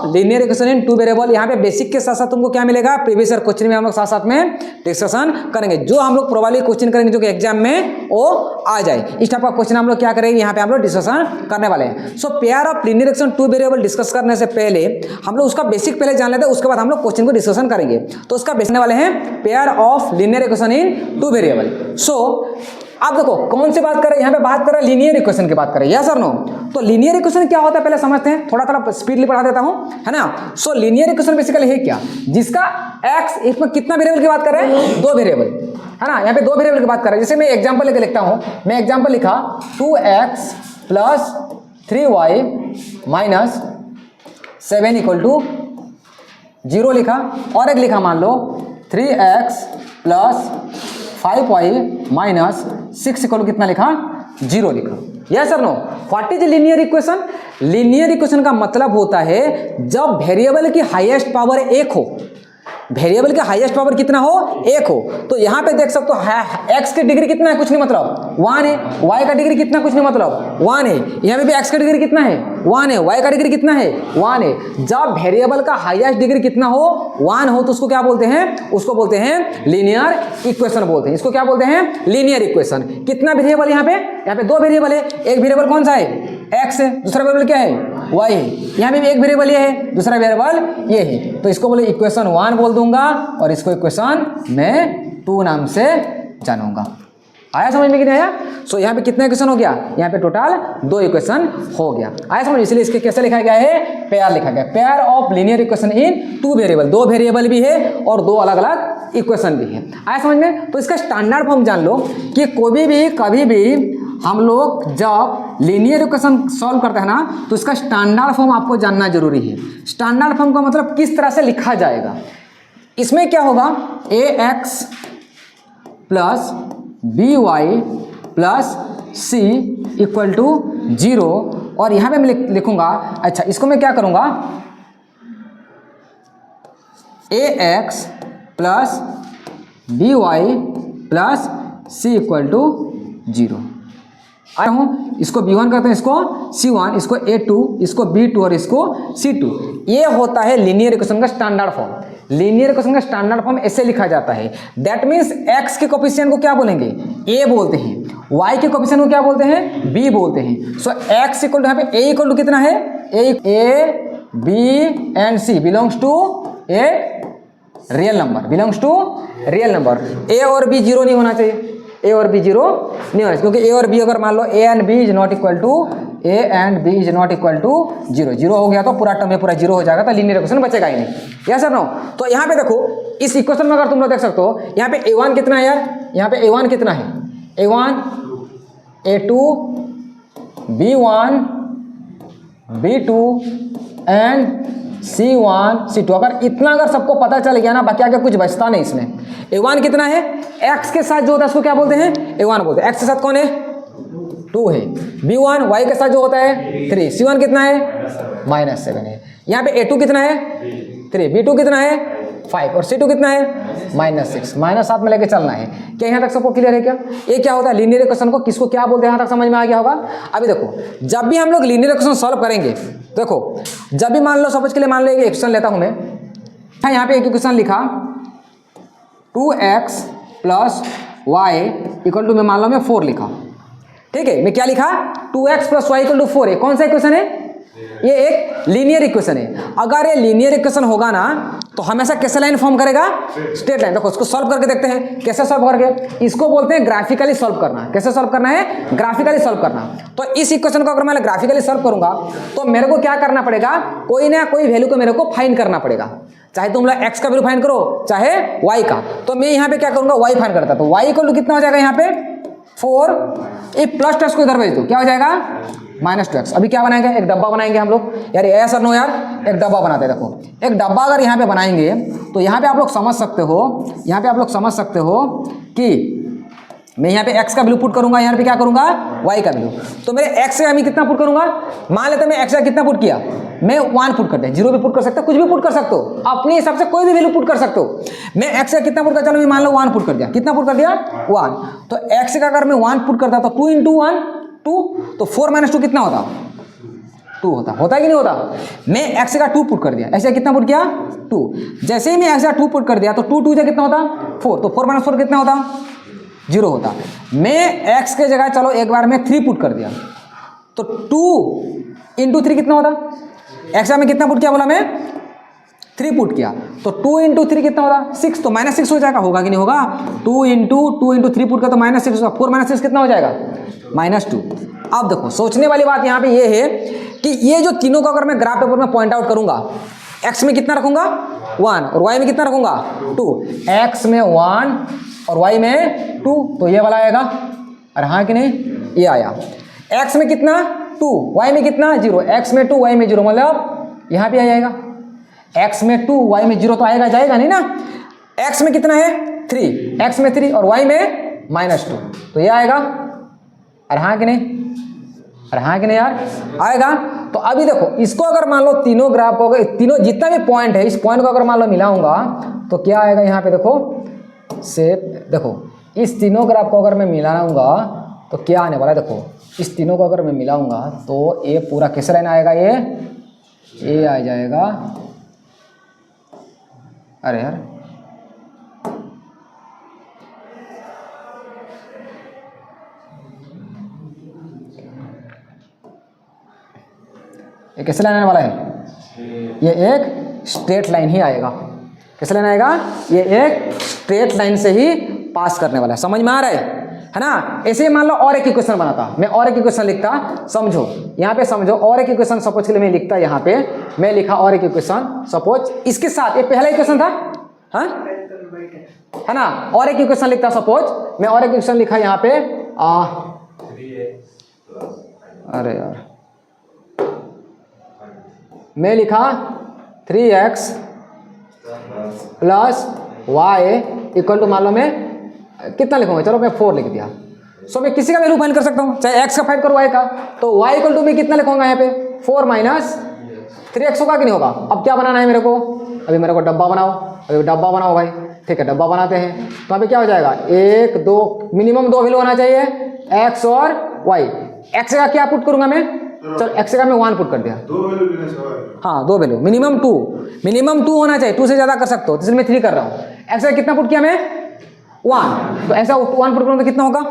Linear equation in two variable. यहाँ पे basic के साथ साथ तुमको क्या मिलेगा, प्रीवियस ईयर क्वेश्चन में हम लोग साथ साथ में डिस्कशन करेंगे, जो हम लोग प्रोबेबली क्वेश्चन करेंगे जो कि एग्जाम में वो आ जाए। इस टाइप का क्वेश्चन हम लोग क्या करेंगे, यहाँ पे हम लोग डिस्कशन करने वाले हैं। So pair of linear equation two variable discuss करने से पहले हम लोग उसका बेसिक पहले जान लेते हैं, उसके बाद हम लोग क्वेश्चन को डिस्कशन करेंगे। तो उसका बेसिक वाले हैं pair of linear equation in two variable. So आप देखो कौन सी बात कर रहे हैं, यहाँ पे बात कर रहे हैं लीनियर इक्वेशन की बात कर रहे हैं, यस और नो। तो लीनियर इक्वेशन क्या होता है पहले समझते हैं, थोड़ा थोड़ा स्पीडली पढ़ा देता हूं, है ना। सो लीनियर इक्वेशन बेसिकली है क्या, जिसका x इसमें कितना वेरिएबल की बात कर रहे हैं, दो वेरिएबल, है ना। यहाँ पे दो वेरिएबल की बात कर रहे हैं। जैसे मैं एग्जांपल लेके लिखता हूं, मैं एग्जांपल लिखा 2x plus 3y minus 7 equal to 0 लिखा, और एक लिखा मान लो 3x plus 5y minus 6 equal कितना लिखा, 0 लिखा। Yes sir no. What is linear equation, linear equation का मतलब होता है जब वेरिएबल की हाईएस्ट पावर 1 हो, वेरिएबल का हाईएस्ट पावर कितना हो, 1 हो। तो यहाँ पे देख सकते हो x की डिग्री कितना है, कुछ नहीं मतलब 1 है, y का डिग्री कितना, कुछ नहीं मतलब 1 है। यहाँ पे भी x का डिग्री कितना है, 1 है, y का डिग्री कितना है, 1 है। जब वेरिएबल का हाईएस्ट डिग्री कितना हो, 1 हो, तो उसको क्या बोलते हैं, उसको बोलते हैं लीनियर इक्वेशन बोलते हैं। इसको क्या बोलते हैं, लीनियर इक्वेशन। कितना वेरिएबल यहाँ पे दो वेरिएबल है, एक वेरिएबल कौन सा है, x है, दूसरा वेरिएबल क्या है, y है। यहाँ पे भी एक वेरिएबल ये है, दूसरा वेरिएबल ये है, तो इसको बोले इक्वेशन 1 बोल दूंगा, और इसको इक्वेशन मैं 2 नाम से जानूंगा। आया समझ में कि नहीं आया। सो यहाँ पे कितना इक्वेशन हो गया, यहाँ पे टोटल 2 इक्वेशन हो गया। आया समझ, इसलिए इसके कैसे लिखा गया है, पेयर लिखा गया, pair of linear equation in two variable. दो वेरिएबल भी है और दो अलग अलग इक्वेशन भी है। आया समझ में। तो इसका स्टैंडर्ड फॉर्म जान लो कि कोई भी कभी भी हम लोग जब लीनियर इक्वेशन सॉल्व करते हैं ना, तो इसका स्टैंडर्ड फॉर्म आपको जानना जरूरी है। स्टैंडर्ड फॉर्म का मतलब किस तरह से लिखा जाएगा। इसमें क्या होगा, ax plus by plus c equal to 0, और यहाँ पे मैं लिखूंगा, अच्छा इसको मैं क्या करूंगा, ax plus by plus c equal to 0। आया हूँ, इसको b1 करते हैं, इसको c1, इसको a2, इसको b2 और इसको c2। ये होता है लीनियर इक्वेशन का स्टैंडर्ड फॉर्म। लीनियर इक्वेशन का स्टैंडर्ड फॉर्म ऐसे लिखा जाता है। दैट मीन्स x के कोफिशिएंट को क्या बोलेंगे, a बोलते हैं, y के कोफिशिएंट को क्या बोलते हैं, b बोलते हैं। सो x इक्वल टू, यहाँ पे a इक्वल टू कितना है, a b and c belongs to a real number, belongs to real number. a और b 0 नहीं होना चाहिए, a और b 0 नहीं होना चाहिए, क्योंकि a और b अगर मान लो a and b is not equal to, a and b is not equal to 0, 0 हो गया तो पूरा टर्म में पूरा 0 हो जाएगा, तो लीनियर इक्वेशन बचेगा ही नहीं। Yes sir no. तो यहाँ पे देखो इस इक्वेशन में अगर तुम लोग देख सकते हो, यहाँ पे a1 कितना है यार, यहाँ पे a1 कितना है, a1 a2 b1 b2 and c1 c2। अगर इतना अगर सबको पता चल गया ना, बाकी आगे कुछ बचता नहीं इसमें। a1 कितना है, x के साथ जो होता है उसको क्या बोलते हैं, a1 बोलते हैं। x के साथ कौन है, 2 है। b1 y के साथ जो होता है 3, c1 कितना है, -7 है। यहाँ पे a2 कितना है, 3, b2 कितना है, 5, और c2 कितना है, -6, -7 में लेके चलना है। क्या यहाँ तक सबको क्लियर है क्या, ये क्या होता है लीनियर इक्वेशन को किसको क्या बोलते हैं, यहाँ तक समझ में आ गया होगा। अभी देखो जब भी हम लोग लीनियर इक्वेशन सॉल्व करेंगे, देखो जब भी मान लो सपोज के लिए मान लो एक इक्वेशन लेता हूँ मैं, यहाँ पे एक इक्वेशन लिखा 2x plus y equal to, मैं मान लो मैं 4 लिखा, ठीक है। मैं क्या लिखा, 2x plus y equal to 4 है। कौन सा इक्वेशन है, ये एक लीनियर इक्वेशन है। अगर ये लीनियर इक्वेशन होगा ना, तो हमेशा कैसे लाइन फॉर्म करेगा, स्ट्रेट लाइन। देखो इसको सॉल्व करके देखते हैं, कैसे सॉल्व करके, इसको बोलते हैं ग्राफिकली सॉल्व करना। कैसे सॉल्व करना है, ग्राफिकली सॉल्व करना। तो इस इक्वेशन को अगर मैं ग्राफिकली सॉल्व करूंगा, तो मेरे को क्या करना पड़ेगा, कोई ना कोई वैल्यू को मेरे को फाइंड करना पड़ेगा। चाहे तुम लोग x का वैल्यू फाइंड करो, चाहे y का। तो मैं यहाँ पे क्या करूंगा, y फाइंड करता, तो y इक्वल टू कितना हो जाएगा, यहाँ पे 4, ये प्लस टेक्स को इधर भेज दो, क्या हो जाएगा, -2x। अभी क्या बनाएंगे, एक डब्बा बनाएंगे हम लोग यार, यस और नो यार, एक डब्बा बनाते हैं। देखो एक डब्बा अगर यहाँ पे बनाएंगे, तो यहाँ पे आप लोग समझ सकते हो, यहाँ पे आप लोग समझ सकते हो कि मैं यहाँ पे x का वैल्यू पुट करूंगा, यहाँ पे क्या करूंगा, y का वैल्यू। तो मेरे x से मैं कितना पुट करूंगा, मान लेते मैं x का कितना पुट किया, मैं 1 पुट करते हैं, 0 भी पुट कर सकते हो, कुछ भी पुट कर सकते हो, अपने हिसाब से कोई भी वैल्यू पुट कर सकते हो। मैं x का कितना पुट कर, चलो मैं मान लो 1 पुट कर दिया, कितना पुट कर दिया, 1। तो x का अगर मैं 1 पुट करता तो 2 × 1 2, तो 4 - 2 कितना होता, 2 होता है कि नहीं होता। मैं x का 2 पुट कर दिया, ऐसे कितना पुट किया 2। जैसे ही मैं x का 2 पुट कर दिया तो 2 2 से कितना होता 4, तो 4 - 4 कितना होता 0 होता। मैं x के जगह चलो एक बार में 3 पुट कर दिया तो 2 × 3 कितना होता, x में कितना पुट किया बोला मैं 3 पुट किया, तो 2 × 3 कितना होता 6, तो -6 हो जाएगा, होगा कि नहीं होगा। 2 × 3 पुट का तो -6 होगा, 4 - 6 कितना हो जाएगा -2। अब देखो सोचने वाली बात यहाँ पे ये है कि ये जो तीनों को अगर मैं ग्राफ पेपर में पॉइंट आउट करूंगा, x में कितना रखूंगा 1 और y में कितना रखूंगा 2, x में 1 और y में 2, तो ये वाला आएगा। अरे हाँ कि नहीं, ये आया। x में कितना 2, y में कितना 0, x में 2 y में 0, मतलब यहाँ पे आ जाएगा x में 2 y में 0, तो आएगा जाएगा नहीं ना। x में कितना है 3, x में 3 और y में -2, तो ये आएगा। अरे हाँ कि नहीं, अरे हाँ कि नहीं यार, आएगा। तो अभी देखो इसको अगर मान लो तीनों ग्राफ को, तीनों जितना भी पॉइंट है, इस पॉइंट को अगर मान लो मिलाऊंगा तो क्या आएगा यहाँ पे देखो शेप। देखो इस तीनों ग्राफ को अगर मैं मिलाऊंगा तो क्या आने वाला है, देखो इस तीनों को अगर मैं मिलाऊंगा तो ये पूरा कैसे लाइन आएगा, ये आ जाएगा। अरे यार ये कैसे लाइन आने वाला है, ये एक स्ट्रेट लाइन ही आएगा। कैसे लाइन आएगा, ये एक स्ट्रेट लाइन से ही पास करने वाला है। समझ में आ रहा है ना। ऐसे मान लो और एक इक्वेशन बनाता, मैं और एक इक्वेशन लिखता, समझो यहाँ पे समझो, और एक इक्वेशन सपोज के लिए मैं लिखता, यहाँ पे मैं लिखा और एक इक्वेशन सपोज इसके साथ, ये पहला इक्वेशन था हाँ है ना, और एक इक्वेशन लिखता सपोज मैं और एक इक्वेशन लिखा यहाँ पे अरे यार मैं लिखा 3x + y = मान लो मैं कितना लिखूंगा, चलो मैं 4 लिख दिया। सो मैं किसी का वैल्यू फाइंड कर सकता हूँ, चाहे x का फाइंड करो y का, तो y = मैं कितना लिखूंगा यहाँ पे 4 - 3x होगा कि नहीं होगा। अब क्या बनाना है मेरे को, अभी मेरे को डब्बा बनाओ, अभी डब्बा बनाओ भाई, ठीक है डब्बा बनाते हैं। तो अभी क्या हो जाएगा 1 2 मिनिमम 2 वैल्यू होना चाहिए x और y। x का क्या पुट करूंगा मैं, चल x का मैं 1 पुट कर दिया, 2 वैल्यू, हाँ 2 वैल्यू, मिनिमम 2 होना चाहिए, 2 से ज्यादा कर सकते हो, इसलिए मैं 3 कर रहा हूँ। x का कितना पुट किया मैं 1, तो ऐसा 1 पुट करूँ तो कितना होगा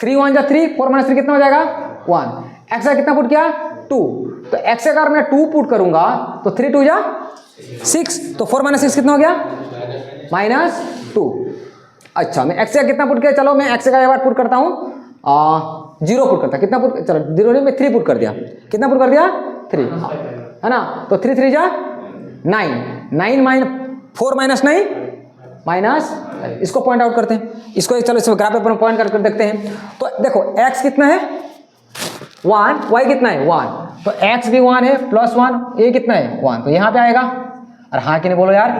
3 × 1 = 3, 4 - 3 कितना हो जाएगा 1। x का कितना पुट किया 2, तो x का अगर मैं 2 पुट करूंगा तो 3 × 2 = 6, तो 4 - 6 कितना हो गया -2। अच्छा मैं x का कितना पुट किया, चलो मैं x का एक बार पुट करता हूँ 0 पुट करता, कितना पुट, चलो 0 नहीं मैं 3 पुट कर दिया, कितना पुट कर दिया 3 है ना, तो 3 3 = 9, 9 4 - 9 - इसको पॉइंट आउट करते हैं, इसको चलो इस ग्राफ पर पॉइंट करके देखते हैं। तो देखो x कितना है 1, y कितना है 1, तो x भी 1 है +1, ये कितना है 1, तो यहाँ पे आएगा। अरे हाँ कि नहीं बोलो यार,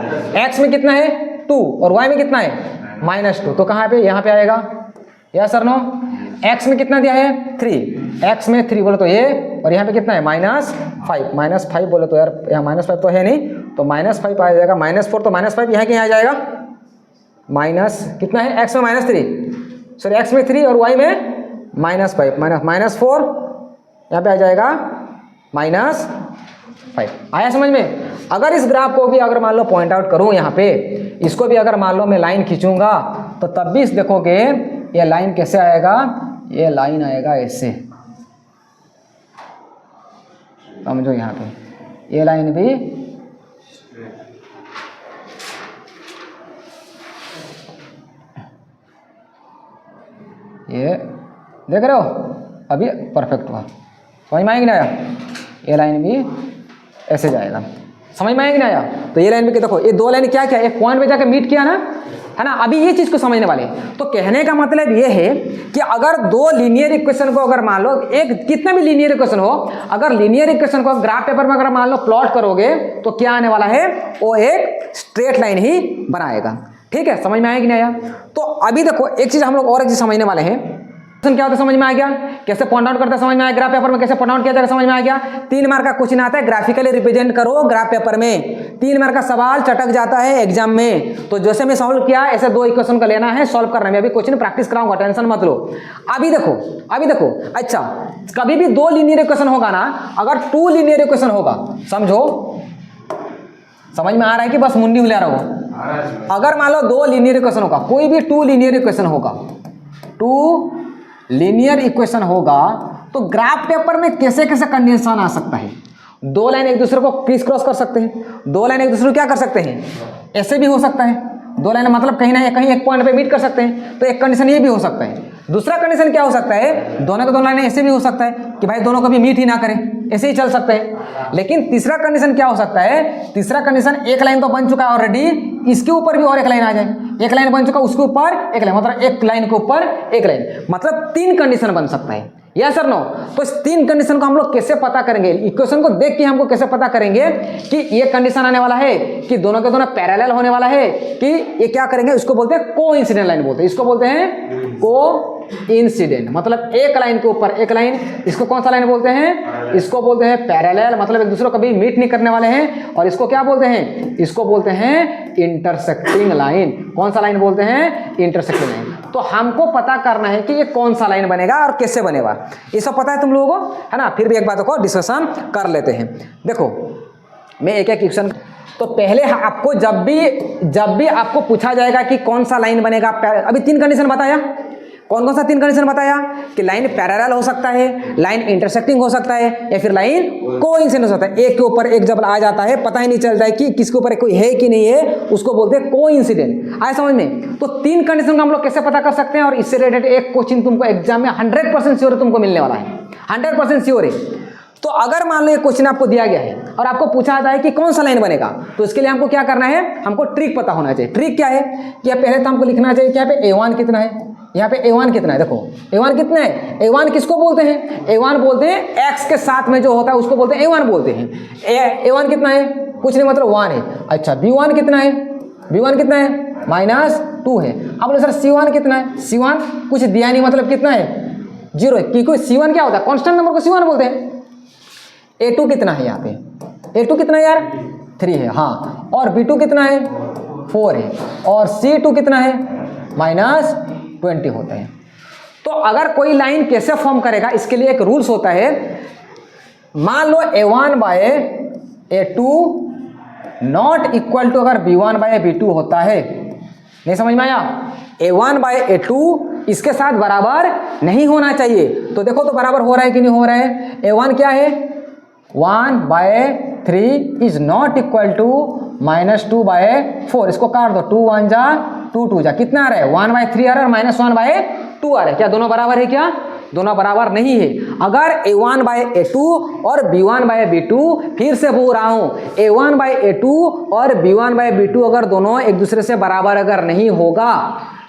x में कितना है 2 और y में कितना है -2, तो कहाँ पे यहाँ पे आएगा, यस सर नो। x में कितना दिया है 3, x में 3 बोले तो ये, और यहाँ पे कितना है -5 बोले तो यार यहाँ -5 तो है नहीं, तो -5 आ जाएगा, -4 तो -5 यहाँ के यहाँ आ जाएगा, माइनस कितना है x में -3, सॉरी x में 3 और y में -5 -4 यहाँ पे आ जाएगा -5। आया समझ में। अगर इस ग्राफ को भी अगर मान लो पॉइंट आउट करूँ यहाँ पे, इसको भी अगर मान लो मैं लाइन खींचूंगा तो तब भी देखोगे ये लाइन कैसे आएगा, ये लाइन आएगा ऐसे, समझो यहाँ पे ये लाइन भी ये देख रहे हो अभी परफेक्ट हुआ, समझ में आया कि नहीं आया। ये लाइन भी ऐसे जाएगा, समझ में आया कि नहीं आया। तो ये लाइन भी देखो, ये 2 लाइन क्या क्या एक पॉइंट पे जाकर मीट किया ना, है ना। अभी ये चीज को समझने वाले, तो कहने का मतलब ये है कि अगर 2 लीनियर इक्वेशन को अगर मान लो, एक कितना भी लीनियर इक्वेशन हो, अगर लीनियर इक्वेशन को ग्राफ पेपर में अगर मान लो प्लॉट करोगे तो क्या आने वाला है, वो एक स्ट्रेट लाइन ही बनाएगा। ठीक है, समझ में आया कि नहीं आया। तो अभी देखो एक चीज हम लोग और एक चीज समझने वाले हैं, क्या होता है समझ में आ गया, कैसे पॉइंट आउट करता है समझ में आया, ग्राफ पेपर में कैसे पॉइंट आउट किया जाएगा समझ में आ गया। 3 मार्क का क्वेश्चन आता है, ग्राफिकली रिप्रेजेंट करो ग्राफ पेपर में, 3 मार्क का सवाल चटक जाता है एग्जाम में। तो जैसे मैं सॉल्व किया ऐसे 2 इक्वेशन का लेना है, सॉल्व करना है। मैं अभी क्वेश्चन प्रैक्टिस कराऊंगा, टेंशन मत लो। अभी देखो अच्छा, कभी भी 2 लीनियर इक्वेशन होगा ना, अगर 2 लीनियर इक्वेशन होगा, समझो, समझ में आ रहा है कि बस मुंडी हिला रहा हो? अगर मान लो 2 लीनियर इक्वेशन होगा, कोई भी 2 लीनियर इक्वेशन होगा, 2 लीनियर इक्वेशन होगा, तो ग्राफ पेपर में कैसे कैसे कंडीशन आ सकता है। 2 लाइन एक दूसरे को क्रिस क्रॉस कर सकते हैं, 2 लाइन एक दूसरे को क्या कर सकते हैं, ऐसे भी हो सकता है। 2 लाइन मतलब कहीं ना कहीं एक पॉइंट पे मीट कर सकते हैं, तो एक कंडीशन ये भी हो सकता है। दूसरा कंडीशन क्या हो सकता है, दोनों के 2 लाइनें ऐसे भी हो सकता है कि भाई दोनों कभी मीट ही ना करें, ऐसे ही चल सकते हैं। लेकिन तीसरा कंडीशन क्या हो सकता है, तीसरा कंडीशन एक लाइन तो बन चुका है ऑलरेडी, इसके ऊपर भी और एक लाइन आ जाए। एक लाइन बन चुका, उसके ऊपर एक लाइन, मतलब एक लाइन के ऊपर एक लाइन, मतलब 3 कंडीशन बन सकता है। Yes sir no? तो इस 3 कंडीशन को हम लोग कैसे पता करेंगे, इक्वेशन को देख के हमको कैसे पता करेंगे कि ये कंडीशन आने वाला है, कि दोनों के दोनों पैरेलल होने वाला है, कि ये क्या करेंगे, इसको बोलते हैं कोइंसिडेंट लाइन बोलते हैं, इसको बोलते हैं कोइंसिडेंट, मतलब एक लाइन के ऊपर एक लाइन। इसको कौन सा लाइन बोलते हैं, इसको बोलते हैं पैरेलल, मतलब एक दूसरे को कभी मीट नहीं करने वाले हैं। और इसको क्या बोलते हैं, इसको बोलते हैं इंटरसेक्टिंग लाइन। कौन सा लाइन बोलते हैं, इंटरसेक्टिंग लाइन। तो हमको पता करना है कि ये कौन सा लाइन बनेगा और कैसे बनेगा, ये सब पता है तुम लोगों को, है ना। फिर भी एक बात को डिस्कशन कर लेते हैं। देखो मैं एक क्वेश्चन, तो पहले आपको जब भी आपको पूछा जाएगा कि कौन सा लाइन बनेगा, अभी 3 कंडीशन बताया, कौन कौन सा 3 कंडीशन बताया, कि लाइन पैरेलल हो सकता है, लाइन इंटरसेक्टिंग हो सकता है, या फिर लाइन कोइंसिडेंट हो सकता है। एक के ऊपर एक जब आ जाता है, पता ही नहीं चलता है कि किसके ऊपर कोई है कि नहीं है, उसको बोलते हैं कोइंसिडेंट। आए समझ में? तो 3 कंडीशन को हम लोग कैसे पता कर सकते हैं, और इससे रिलेटेड एक क्वेश्चन तुमको एग्जाम में 100% श्योर तुमको मिलने वाला है, 100% श्योर है। तो अगर मान लो ये क्वेश्चन आपको दिया गया है और आपको पूछा जाता है कि कौन सा लाइन बनेगा, तो इसके लिए हमको क्या करना है, हमको ट्रिक पता होना चाहिए। ट्रिक क्या है कि पहले तो हमको लिखना चाहिए कि यहाँ पे A1 कितना है, यहाँ पे A1 कितना है। देखो A1 कितना है, A1 किसको बोलते हैं, A1 बोलते हैं x के साथ में जो होता है उसको बोलते हैं A1 बोलते हैं। A1 कितना है, कुछ नहीं मतलब 1 है। अच्छा B1 कितना है, B1 कितना है, -2 है। अब बोले सर C1 कितना है, C1 कुछ दिया नहीं, मतलब कितना है, 0 है। क्योंकि C1 क्या होता है, कॉन्स्टेंट नंबर को C1 बोलते हैं। A2 कितना है, यहाँ पे A2 कितना है यार, 3 है, हाँ। और B2 कितना है, 4 है। और C2 कितना है, -20 होता है। तो अगर कोई लाइन कैसे फॉर्म करेगा, इसके लिए एक रूल्स होता है। मान लो A1/A2 नॉट इक्वल टू अगर B1/B2 होता है, नहीं समझ में आया, A1/A2 इसके साथ बराबर नहीं होना चाहिए। तो देखो तो बराबर हो रहा है कि नहीं हो रहा है। A1 क्या है, 1/3 इज नॉट इक्वल टू -2/4। इसको काट दो, 2 1 जा 2 2 जा, कितना आ रहा है, 1/3 आ रहा है और -1/2 आ रहा है। क्या दोनों बराबर है, क्या दोनों बराबर नहीं है। अगर A1/A2 और B1/B2, फिर से बोल रहा हूं, A1/A2 और B1/B2 अगर दोनों एक दूसरे से बराबर अगर नहीं होगा,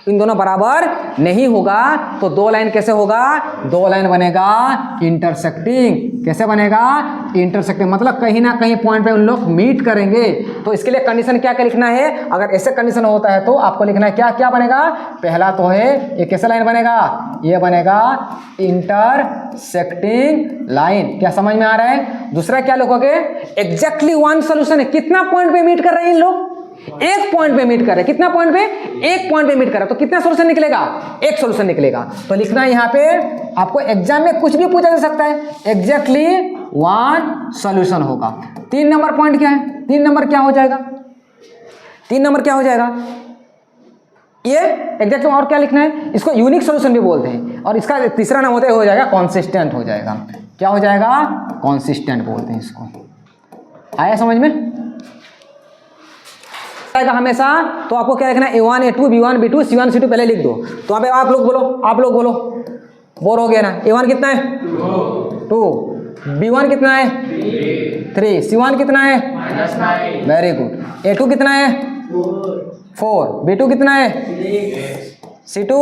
इन दोनों बराबर नहीं होगा, तो 2 लाइन कैसे होगा, 2 लाइन बनेगा इंटरसेक्टिंग। कैसे बनेगा, इंटरसेक्टिंग, मतलब कहीं ना कहीं पॉइंट पे उन लोग मीट करेंगे। तो इसके लिए कंडीशन क्या क्या लिखना है, अगर ऐसे कंडीशन होता है तो आपको लिखना है क्या क्या बनेगा। पहला तो है ये कैसा लाइन बनेगा, ये बनेगा इंटरसेक्टिंग लाइन। क्या समझ में आ रहा है। दूसरा क्या लिखोगे, एग्जैक्टली 1 सोल्यूशन है, कितना पॉइंट पे मीट कर रहे हैं इन लोग, 1 पॉइंट पे मीट कर रहे हैं। कितना पॉइंट पे, 1 पॉइंट पे मीट कर रहा है। तो कितना सोल्यूशन निकलेगा, 1 सोल्यूशन निकलेगा। तो लिखना है यहाँ पे, आपको एग्जाम में कुछ भी पूछा जा सकता है, एग्जैक्टली 1 सोल्यूशन होगा। 3 नंबर पॉइंट क्या है, 3 नंबर क्या हो जाएगा, 3 नंबर क्या हो जाएगा, ये एग्जैक्ट। और क्या लिखना है, इसको यूनिक सोल्यूशन भी बोलते हैं। और इसका तीसरा नाम होता है, हो जाएगा कॉन्सिस्टेंट हो जाएगा। क्या हो जाएगा, कॉन्सिस्टेंट बोलते हैं इसको। आया समझ में आएगा हमेशा। तो आपको क्या लिखना है, A1 A2 B1 B2 C1 C2 पहले लिख दो। तो वहाँ पे आप लोग बोलो, आप लोग बोलो, बोर हो गया ना। A1 कितना है, 2, B1 कितना है, 3, C1 कितना है, -9, वेरी गुड। A2 कितना है, 4, B2 कितना है, C2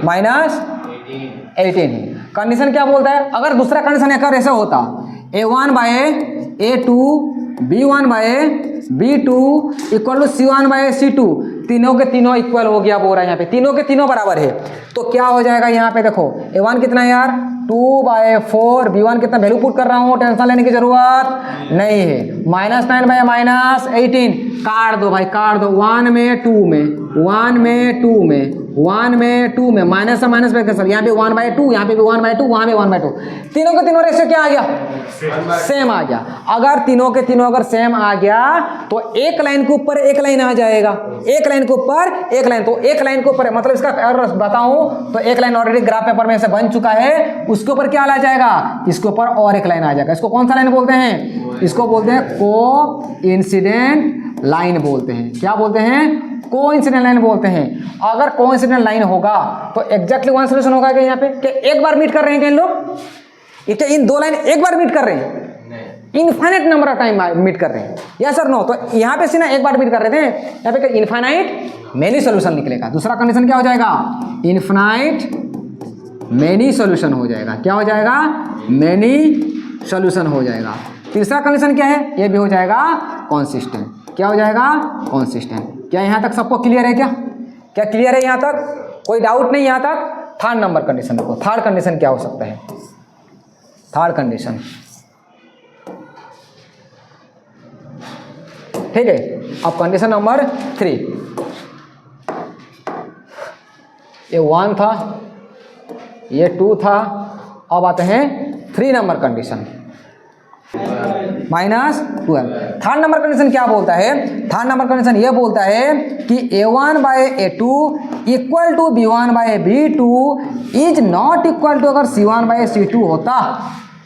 -18 है। कंडीशन क्या बोलता है, अगर दूसरा कंडीशन अगर ऐसा होता, A1/A2 B1/B2 equal to C1/C2, तीनों के तीनों इक्वल हो गया, बोल रहा है यहाँ पे तीनों के तीनों बराबर है। तो क्या हो जाएगा यहाँ पे, देखो A1 कितना है यार, 2/4, V1 कितना वैल्यू पुट कर रहा हूँ, टेंशन लेने की जरूरत नहीं है। -9/-18 काट दो भाई, काट दो। 1 में 2 में, 1 में 2 में, 1 में 2 में, माइनस से माइनस पे कैंसिल, यहाँ पे 1/2, यहाँ पे भी 1/2, वहाँ पे 1/2, तीनों के तीनों रेशियो क्या आ गया, सेम आ गया। अगर तीनों के तीनों अगर सेम आ गया तो एक लाइन के ऊपर एक लाइन आ जाएगा, एक लाइन के ऊपर एक लाइन, तो एक लाइन के ऊपर मतलब इसका अगर बताऊं तो एक लाइन ऑलरेडी ग्राफ पेपर में से बन चुका है, उसके ऊपर क्या आ जाएगा, इसके ऊपर और एक लाइन आ जाएगा। इसको कौन सा लाइन बोलते हैं, इसको बोलते हैं कोइंसिडेंट लाइन बोलते हैं। क्या बोलते हैं, कोइंसिडेंट लाइन बोलते हैं। अगर कोइंसिडेंट लाइन होगा तो एग्जैक्टली वन सॉल्यूशन होगा कि यहाँ पे कि एक बार मीट कर रहे हैं क्या इन लोग, इन दो लाइन एक बार मीट कर रहे हैं, infinite number of time meet कर रहे हैं, यस और नो। तो यहाँ पे से ना एक बार मीट कर रहे थे, यहाँ पे इनफाइनाइट मेनी सॉल्यूशन निकलेगा। दूसरा कंडीशन क्या हो जाएगा, इनफाइनाइट मेनी सॉल्यूशन हो जाएगा। क्या हो जाएगा, मेनी सॉल्यूशन हो जाएगा। तीसरा कंडीशन क्या है, ये भी हो जाएगा कंसिस्टेंट। क्या हो जाएगा, कंसिस्टेंट। क्या यहाँ तक सबको क्लियर है, क्या क्लियर है यहाँ तक, कोई डाउट नहीं यहाँ तक। थर्ड नंबर कंडीशन देखो, थर्ड कंडीशन क्या हो सकता है, थर्ड कंडीशन, ठीक है। अब कंडीशन नंबर 3, ये 1 था, ये 2 था, अब आते हैं 3 number condition, -12। Third number condition क्या बोलता है, थर्ड नंबर कंडीशन ये बोलता है कि A1/A2 equal to B1/B2 is not equal to, अगर C1/C2 होता,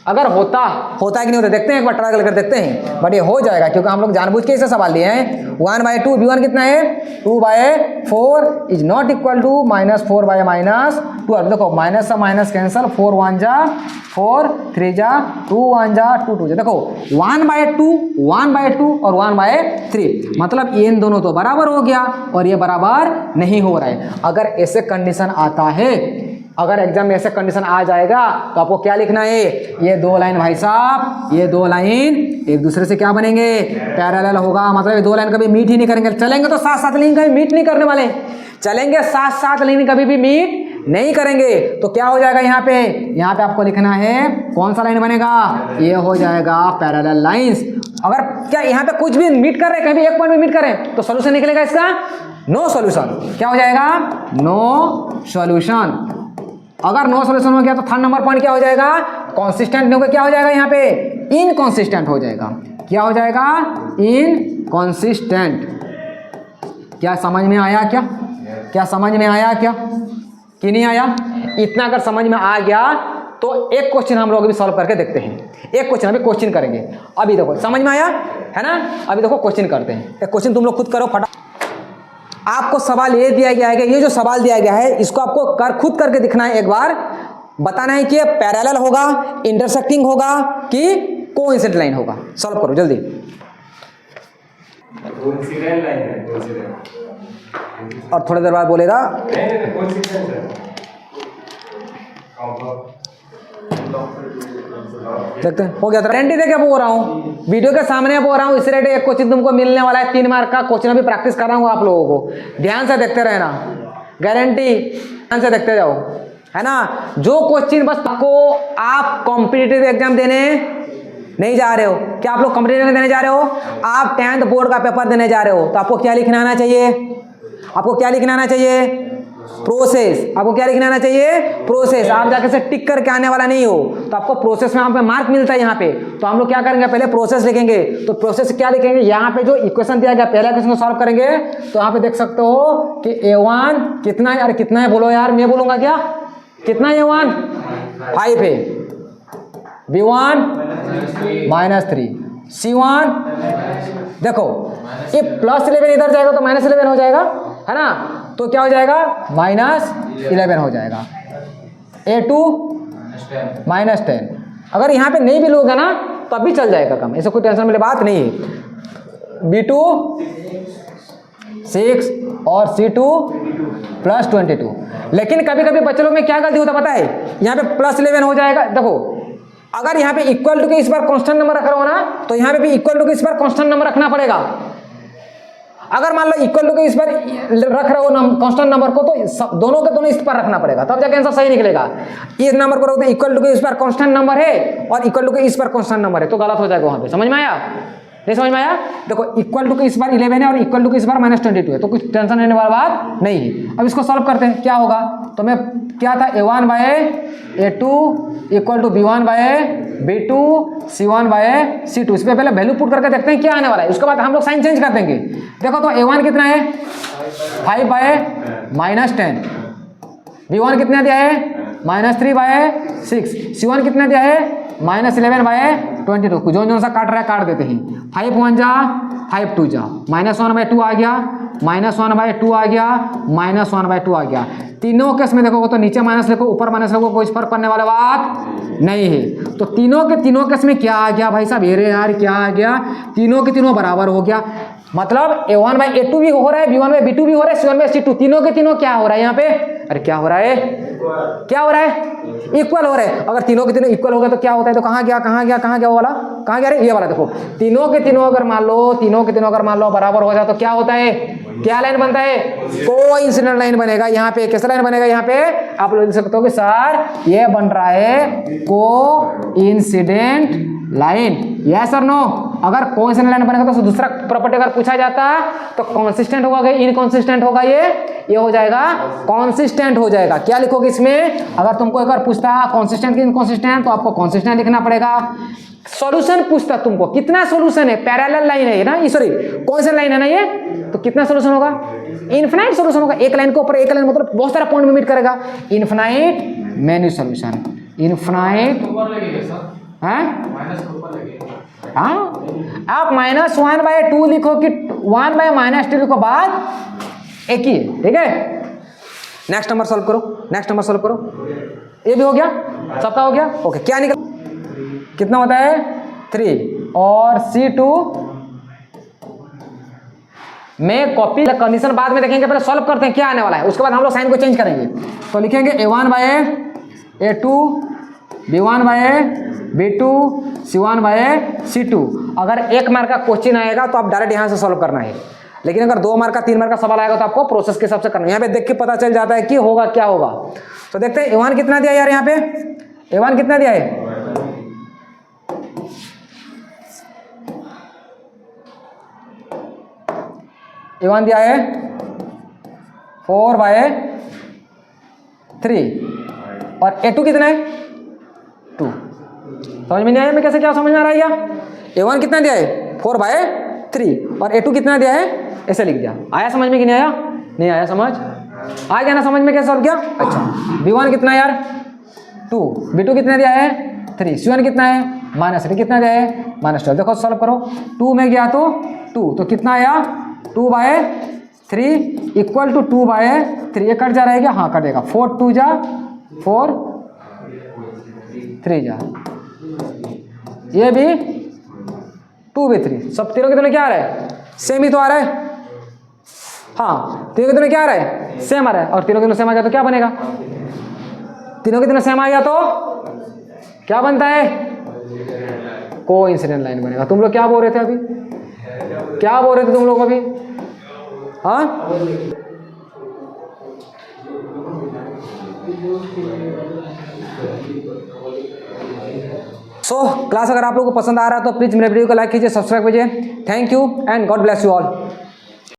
अगर होता है कि नहीं होता, देखते हैं एक बार ट्राई करके देखते हैं, बट ये हो जाएगा क्योंकि हम लोग जानबूझ के इसे सवाल लिए हैं। 1/2, B1 कितना है 2/4 इज नॉट इक्वल टू -4/-12। देखो माइनस से माइनस कैंसल, 4 1 जा 4, 3 जा 2 1 जा 2 2 जा। देखो 1/2 और 1/3, मतलब इन दोनों तो बराबर हो गया और ये बराबर नहीं हो रहा है। अगर ऐसे कंडीशन आता है, अगर एग्जाम में ऐसे कंडीशन आ जाएगा तो आपको क्या लिखना है, ये दो लाइन भाई साहब, ये दो लाइन एक दूसरे से क्या बनेंगे, पैरेलल होगा। मतलब ये दो लाइन कभी मीट ही नहीं करेंगे, चलेंगे तो साथ साथ लाइन कभी मीट नहीं करने वाले, चलेंगे साथ साथ लाइन कभी भी मीट नहीं करेंगे। तो क्या हो जाएगा यहाँ पे आपको लिखना है कौन सा लाइन बनेगा, ये हो जाएगा पैरेलल लाइंस। अगर क्या यहाँ पे कुछ भी मीट कर रहे हैं, कहीं भी एक पॉइंट में मीट करें तो सोल्यूशन निकलेगा इसका नो सोल्यूशन। क्या हो जाएगा, नो सोल्यूशन। अगर नो सोल्यूशन हो गया तो थर्ड नंबर पॉइंट क्या हो जाएगा, कंसिस्टेंट नहीं होगा, क्या हो जाएगा यहाँ पे इनकंसिस्टेंट हो जाएगा। क्या हो जाएगा, इनकंसिस्टेंट। क्या समझ में आया, क्या समझ में आया कि नहीं आया। इतना अगर समझ में आ गया तो एक क्वेश्चन हम लोग अभी सॉल्व करके देखते हैं। एक क्वेश्चन अभी क्वेश्चन करेंगे, अभी देखो समझ में आया है ना। अभी देखो क्वेश्चन करते हैं, एक क्वेश्चन तुम लोग खुद करो फटा। आपको सवाल ये दिया गया है कि ये जो सवाल दिया गया है इसको आपको खुद करके दिखना है, एक बार बताना है कि ये पैरेलल होगा, इंटरसेक्टिंग होगा कि कोइंसिडेंट लाइन होगा। सॉल्व करो जल्दी। कोइंसिडेंट लाइन है, कोइंसिडेंट। और थोड़ी देर बाद बोलेगा देखते हैं, हो गया। गारंटी दे के बोल रहा हूँ, वीडियो के सामने बोल रहा हूँ, इस रेट एक क्वेश्चन तुमको मिलने वाला है 3 मार्क का क्वेश्चन। अभी प्रैक्टिस कर रहा हूँ आप लोगों को, ध्यान से देखते रहना, गारंटी ध्यान से देखते जाओ, है ना। जो क्वेश्चन बस आपको, आप कॉम्पिटिटिव एग्जाम देने नहीं जा रहे हो, क्या आप लोग कॉम्पिटिटिव देने जा रहे हो, आप 10th बोर्ड का पेपर देने जा रहे हो, तो आपको क्या लिखना आना चाहिए, आपको क्या लिखना आना चाहिए, प्रोसेस। आपको क्या लिखना आना चाहिए, प्रोसेस। आप जाके से टिक करके आने वाला नहीं हो, तो आपको प्रोसेस में यहाँ पे मार्क मिलता है यहाँ पे। तो हम लोग क्या करेंगे, पहले प्रोसेस लिखेंगे। तो प्रोसेस क्या लिखेंगे, यहाँ पे जो इक्वेशन दिया गया पहला क्वेश्चन को सॉल्व करेंगे। तो यहाँ पे देख सकते हो कि A1 कितना है, यार कितना है बोलो यार, मैं बोलूंगा क्या, कितना है A1 5 है, B1 -3, C1 देखो ये +11 इधर जाएगा तो -11 हो जाएगा, है ना। तो क्या हो जाएगा, -11 हो जाएगा। A2 -10। अगर यहाँ पे नहीं भी लोगे ना तो अभी चल जाएगा कम, ऐसे कोई टेंशन वाली बात नहीं है। B2 6 और C2 +22। लेकिन कभी कभी बच्चे लोग में क्या गलती होता पता है, यहाँ पे +11 हो जाएगा। देखो अगर यहाँ पे इक्वल टू के इस बार कांस्टेंट नंबर रख रहा हो ना, तो यहाँ पे भी इक्वल टू के इस बार कांस्टेंट नंबर रखना पड़ेगा। अगर मान लो इक्वल टू के इस पर रख रहे हो कांस्टेंट नंबर को, तो दोनों के दोनों इस पर रखना पड़ेगा, तब जाके आंसर सही निकलेगा। इस नंबर को रखते इक्वल टू के इस पर कांस्टेंट नंबर है और इक्वल टू के इस पर कांस्टेंट नंबर है, तो गलत हो जाएगा वहां पे। समझ में आया? नहीं समझ में आया? देखो इक्वल टू के इस बार 11 है और इक्वल टू के इस बार -22 है, तो कुछ टेंशन लेने वाली बात नहीं है। अब इसको सॉल्व करते हैं, क्या होगा? तो मैं क्या था, a1 by a2 equal to b1 by b2 c1 by c2। इस पर पहले वैल्यू पुट करके देखते हैं क्या आने वाला है, उसके बाद हम लोग साइन चेंज कर देंगे। देखो तो a1 कितना है 5 बाय -10, b1 कितना दिया है -3 बाय 6, c1 कितना दिया है -11 बाय 22। जो सा काट रहा है काट देते हैं। 5 1 जा 5 2 जा, -1 बाय 2 आ गया, -1 बाय 2 आ गया, -1 बाय 2 आ गया। तीनों केस में देखोगे तो नीचे माइनस लिखो ऊपर माइनस लिखो, कोई फर्क पड़ने वाला बात नहीं है। तो तीनों के तीनों केस में क्या आ गया भाई साहब, अरे यार क्या आ गया, तीनों के तीनों बराबर हो गया। मतलब a1 बाय a2 भी हो रहा है, b1 बाय b2 भी हो रहा है, c1 बाय c2, तीनों के तीनों क्या हो रहा है यहाँ पे? अरे क्या हो रहा है? क्या हो रहा है? इक्वल हो रहा है। अगर तीनों के तीनों इक्वल हो गए तो क्या होता है? तो कहाँ गया कहाँ गया कहाँ गया वो वाला, कहाँ गया? अरे ये वाला देखो, तीनों के तीनों अगर मान लो, तीनों के तीनों अगर मान लो बराबर हो जाए तो क्या होता है? क्या लाइन बनता है? कोइंसिडेंट लाइन बनेगा। यहाँ पे कैसा लाइन बनेगा? यहाँ पे आप लोग देख सकते हो कि सर ये बन रहा है कोइंसिडेंट लाइन। यस और नो? अगर कोइंसिडेंट लाइन बनेगा तो दूसरा प्रॉपर्टी अगर पूछा जाता तो कॉन्सिस्टेंट होगा, इनकॉन्सिस्टेंट होगा, ये हो जाएगा कॉन्सिस्टेंट हो जाएगा। क्या लिखोगे इसमें? अगर तुमको एक बार पूछता कॉन्सिस्टेंट की इनकॉन्सिस्टेंट, तो आपको कॉन्सिस्टेंट लिखना पड़ेगा। सॉल्यूशन पूछता तुमको कितना सॉल्यूशन है, पैरेलल लाइन है ये ना, सॉरी कौन सा लाइन है ना ये, तो कितना सॉल्यूशन होगा? इनफिनाइट सॉल्यूशन होगा। एक लाइन के ऊपर एक लाइन, मतलब बहुत सारा पॉइंट में मीट करेगा। इनफिनाइट मेनी सॉल्यूशन, इनफिनाइट हाँ। आप -1 बाय 2 लिखो कि 1 बाय -2 लिखो, बात एक ही है। ठीक है, नेक्स्ट नंबर सॉल्व करो, नेक्स्ट नंबर सॉल्व करो। ये भी हो गया, सबका हो गया। ओके, क्या निकल कितना होता है? 3 और C2 में कॉपी कंडीशन बाद में देखेंगे, पहले सॉल्व करते हैं क्या आने वाला है, उसके बाद हम लोग साइन को चेंज करेंगे। तो लिखेंगे a1 by a2 b1 by b2 c1 by c2। अगर 1 मार्क का क्वेश्चन आएगा तो आप डायरेक्ट यहाँ से सॉल्व करना है, लेकिन अगर 2 मार्क का 3 मार्क का सवाल आएगा तो आपको प्रोसेस के हिसाब से करना है। यहाँ पे देख के पता चल जाता है कि होगा क्या होगा। तो देखते हैं a1 कितना दिया यार, यहाँ पे a1 कितना दिया है? a1 दिया है 4 बाय 3 और a2 कितना है 2। समझ में नहीं आया? मैं कैसे क्या समझ में आ रहा है? या a1 कितना दिया है 4 बाय 3 और a2 कितना दिया है, ऐसे लिख दिया। आया समझ में कि नहीं आया? नहीं आया समझ? आ गया ना समझ में? कैसे सॉल्व किया? अच्छा, b1 कितना है यार 2, b2 कितना दिया है 3, c1 कितना है -3, कितना दिया है -12। देखो सॉल्व करो, 2 में गया तो 2, तो कितना आया 2 बाय 3 इक्वल टू 2 बाय 3। ये कट जा रहेगा, हाँ कट देगा। 4 2 जा 4 3 जा, ये भी 2 भी 3, सब तीनों के दोनों क्या आ रहा है? सेम ही तो आ रहा है। हाँ, तीनों के दोनों क्या आ रहा है? सेम आ रहा है। और तीनों के दोनों सेम आ गया तो क्या बनेगा? तीनों के दोनों सेम आ गया तो क्या बनता है? कोइंसिडेंट लाइन बनेगा। तुम लोग क्या बोल रहे थे अभी? क्या बोल रहे थे तुम लोग अभी? हाँ, क्लास अगर आप लोगों को पसंद आ रहा है तो प्लीज मेरे वीडियो को लाइक कीजिए, सब्सक्राइब कीजिए। Thank you and God bless you all.